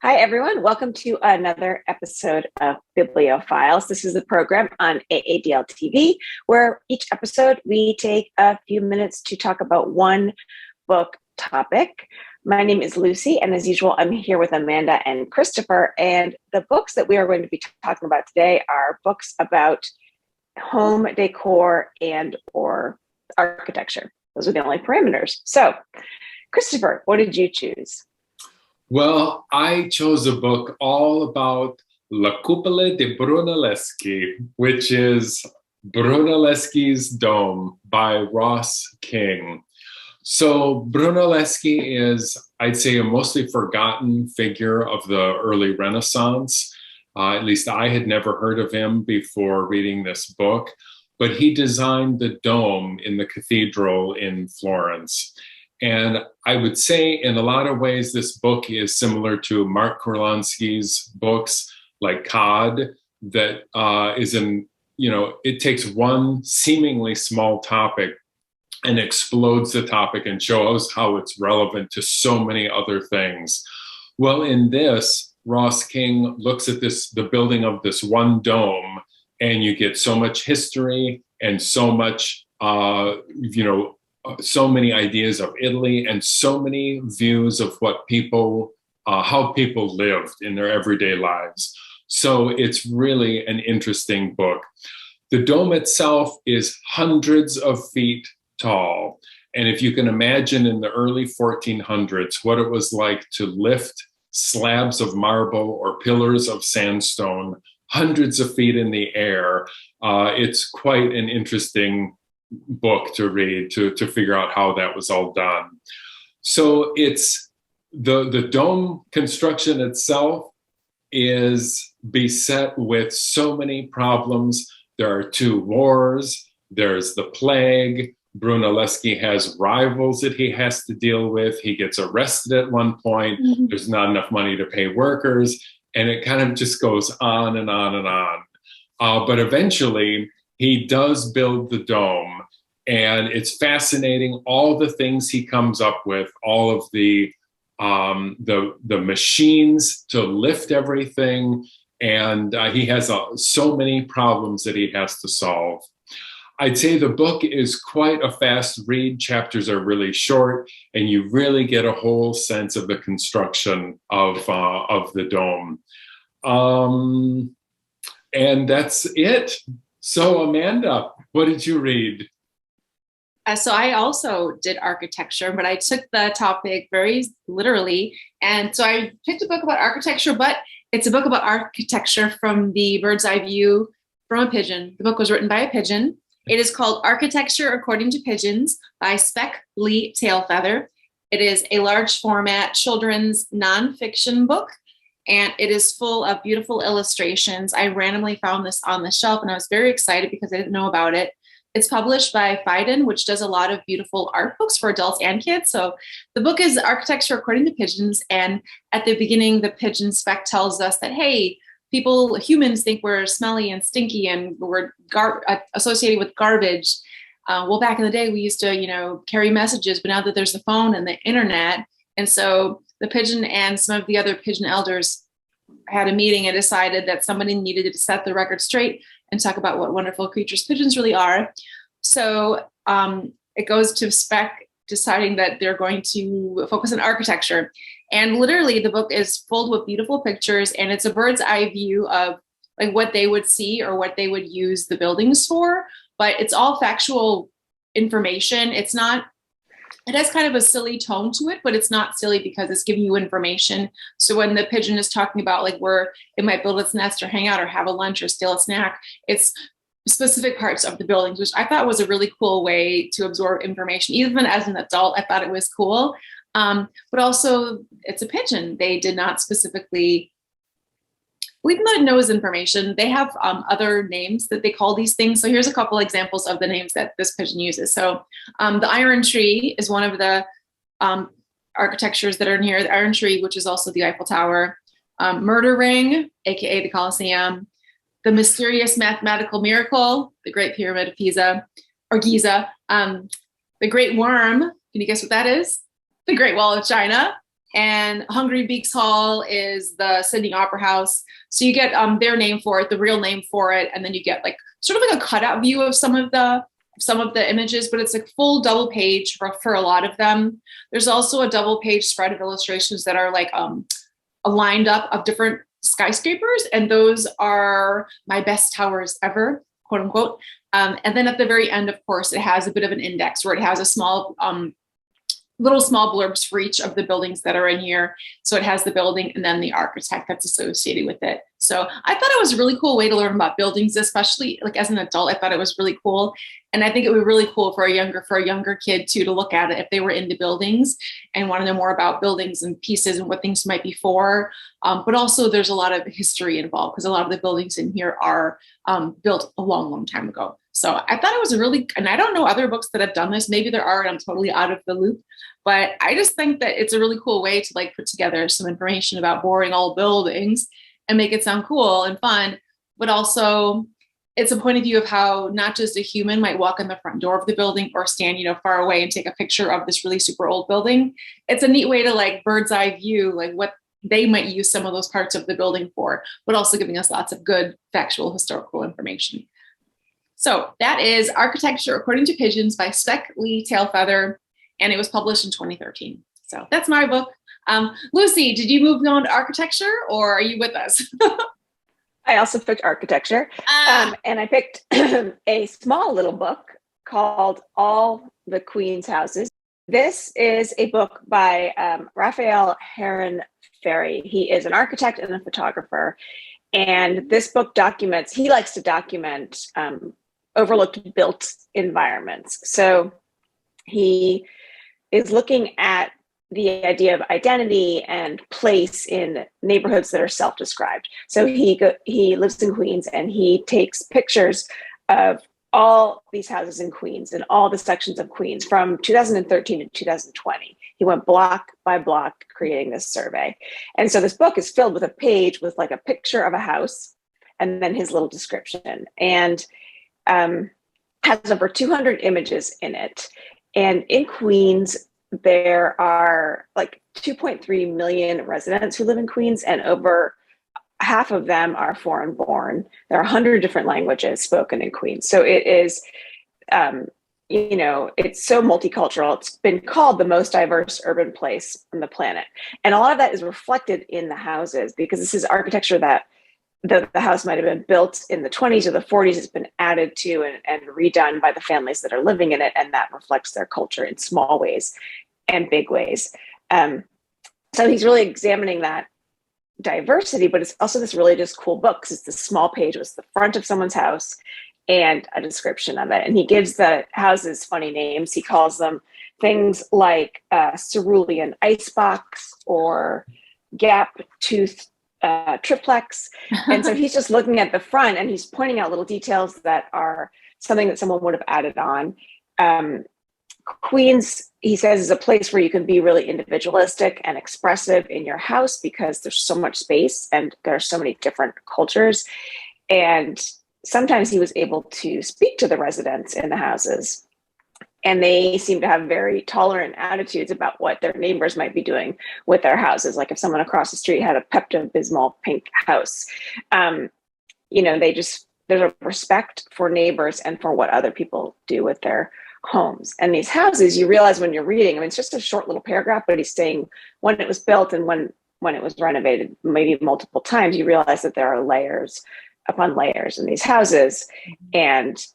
Hi, everyone. Welcome to another episode of Biblio. This is a program on AADL TV, where each episode we take a few minutes to talk about one book topic. My name is Lucy, and as usual, I'm here with Amanda and Christopher. And the books that we are going to be talking about today are books about home decor and or architecture. Those are the only parameters. So, Christopher, what did you choose? Well, I chose a book all about La Cupola di Brunelleschi, which is Brunelleschi's Dome by Ross King. So Brunelleschi is, I'd say, a mostly forgotten figure of the early Renaissance. At least I had never heard of him before reading this book, but he designed the dome in the cathedral in Florence. And I would say in a lot of ways, this book is similar to Mark Kurlansky's books like Cod, that it takes one seemingly small topic and explodes the topic and shows how it's relevant to so many other things. Well, in this, Ross King looks at the building of this one dome, and you get so much history and so much, so many ideas of Italy and so many views of what how people lived in their everyday lives. So it's really an interesting book. The dome itself is hundreds of feet tall. And if you can imagine in the early 1400s, what it was like to lift slabs of marble or pillars of sandstone hundreds of feet in the air, it's quite an interesting book to read to figure out how that was all done. So it's the dome construction itself is beset with so many problems. There are two wars. There's the plague. Brunelleschi has rivals that he has to deal with. He gets arrested at one point. Mm-hmm. There's not enough money to pay workers. And it kind of just goes on and on and on. But eventually, he does build the dome, and it's fascinating all the things he comes up with, all of the machines to lift everything, and he has so many problems that he has to solve. I'd say the book is quite a fast read. Chapters are really short, and you really get a whole sense of the construction of the dome. And that's it. So, Amanda, what did you read? So I also did architecture, but I took the topic very literally. And so I picked a book about architecture, but it's a book about architecture from the bird's eye view from a pigeon. The book was written by a pigeon. It is called Architecture According to Pigeons by Speck Lee Tailfeather. It is a large format children's nonfiction book, and it is full of beautiful illustrations. I randomly found this on the shelf, and I was very excited because I didn't know about it. It's published by Phaidon, which does a lot of beautiful art books for adults and kids. So the book is Architecture According to Pigeons. And at the beginning, the pigeon Speck tells us that, hey, humans think we're smelly and stinky and we're associated with garbage. Well, back in the day, we used to, carry messages, but now that there's the phone and the internet. And so the pigeon and some of the other pigeon elders had a meeting and decided that somebody needed to set the record straight and talk about what wonderful creatures pigeons really are. So it goes to Speck deciding that they're going to focus on architecture. And literally the book is filled with beautiful pictures, and it's a bird's eye view of like what they would see or what they would use the buildings for, but it's all factual information. It has kind of a silly tone to it, but it's not silly because it's giving you information. So when the pigeon is talking about like where it might build its nest or hang out or have a lunch or steal a snack, it's specific parts of the buildings, which I thought was a really cool way to absorb information. Even as an adult, I thought it was cool. But also it's a pigeon. They did not specifically, even though it knows information, they have other names that they call these things. So here's a couple examples of the names that this pigeon uses. So the iron tree is one of the architectures that are near the iron tree, which is also the Eiffel Tower. Murder ring, AKA the Colosseum. The mysterious mathematical miracle, the Great Pyramid of Pisa, or Giza. The Great Worm, can you guess what that is? The Great Wall of China. and Hungry Beaks Hall is the Sydney Opera House. So you get their name for it, the real name for it, and then you get like sort of like a cutout view of some of the images, but it's like full double page for a lot of them. There's also a double page spread of illustrations that are like lined up of different skyscrapers, and those are my best towers ever, quote unquote. And then at the very end, of course, it has a bit of an index where it has a small little small blurbs for each of the buildings that are in here. So it has the building and then the architect that's associated with it. So I thought it was a really cool way to learn about buildings, especially like as an adult. I thought it was really cool. And I think it would be really cool for a younger kid too, to look at it if they were into buildings and want to know more about buildings and pieces and what things might be for. But also there's a lot of history involved because a lot of the buildings in here are built a long, long time ago. So I thought it was and I don't know other books that have done this. Maybe there are, and I'm totally out of the loop. But I just think that it's a really cool way to like put together some information about boring old buildings and make it sound cool and fun. But also it's a point of view of how not just a human might walk in the front door of the building or stand, far away and take a picture of this really super old building. It's a neat way to like bird's eye view, like what they might use some of those parts of the building for, but also giving us lots of good factual historical information. So that is Architecture According to Pigeons by Spec Lee Tailfeather, and it was published in 2013. So that's my book. Lucy, did you move on to architecture or are you with us? I also picked architecture, and I picked a small little book called All the Queen's Houses. This is a book by Raphael Heron Ferry. He is an architect and a photographer. And this book he likes to document overlooked built environments. So he is looking at the idea of identity and place in neighborhoods that are self-described. So he lives in Queens and he takes pictures of all these houses in Queens and all the sections of Queens from 2013 to 2020. He went block by block creating this survey. And so this book is filled with a page with like a picture of a house and then his little description, and has over 200 images in it. And in Queens, there are like 2.3 million residents who live in Queens, and over half of them are foreign born. There are 100 different languages spoken in Queens. So it is, it's so multicultural. It's been called the most diverse urban place on the planet. And a lot of that is reflected in the houses because this is architecture that the house might have been built in the 20s or the 40s. It's been added to and redone by the families that are living in it. And that reflects their culture in small ways and big ways. So he's really examining that diversity, but it's also this really just cool book because it's this small page with the front of someone's house and a description of it. And he gives the houses funny names. He calls them things like cerulean icebox or gap tooth triplex. And so he's just looking at the front and he's pointing out little details that are something that someone would have added on. Queens, he says, is a place where you can be really individualistic and expressive in your house because there's so much space and there are so many different cultures. And sometimes he was able to speak to the residents in the houses, and they seem to have very tolerant attitudes about what their neighbors might be doing with their houses. Like if someone across the street had a Pepto-Bismol pink house, there's a respect for neighbors and for what other people do with their homes. And these houses, you realize when you're reading, it's just a short little paragraph, but he's saying when it was built and when it was renovated, maybe multiple times, you realize that there are layers upon layers in these houses. And,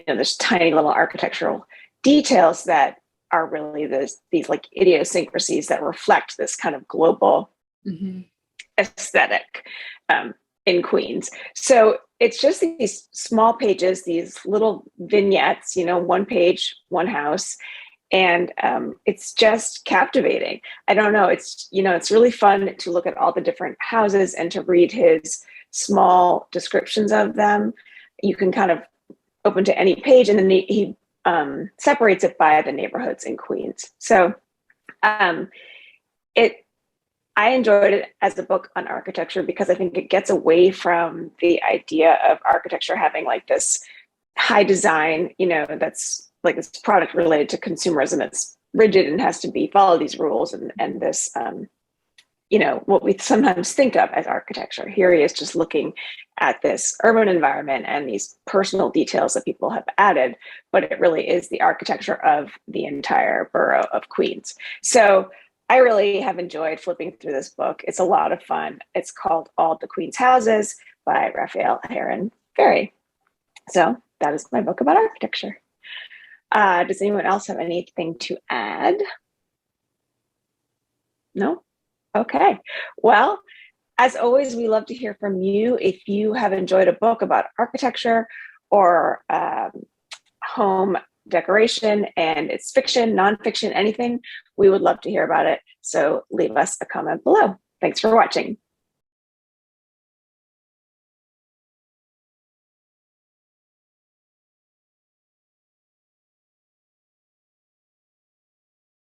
there's tiny little architectural details that are really these like idiosyncrasies that reflect this kind of global aesthetic in Queens. So it's just these small pages, these little vignettes, one page, one house. And it's just captivating. I don't know. It's really fun to look at all the different houses and to read his small descriptions of them. You can kind of open to any page, and then he separates it by the neighborhoods in Queens. So I enjoyed it as a book on architecture because I think it gets away from the idea of architecture having like this high design, that's like this product related to consumerism. It's rigid and has to follow these rules and this, what we sometimes think of as architecture. Here he is just looking at this urban environment and these personal details that people have added, but it really is the architecture of the entire borough of Queens. So I really have enjoyed flipping through this book. It's a lot of fun. It's called All the Queen's Houses by Raphael Heron Ferry. So that is my book about architecture. Does anyone else have anything to add? No? Okay. Well, as always, we love to hear from you. If you have enjoyed a book about architecture or home decoration and it's fiction, nonfiction, anything, we would love to hear about it. So leave us a comment below. Thanks for watching.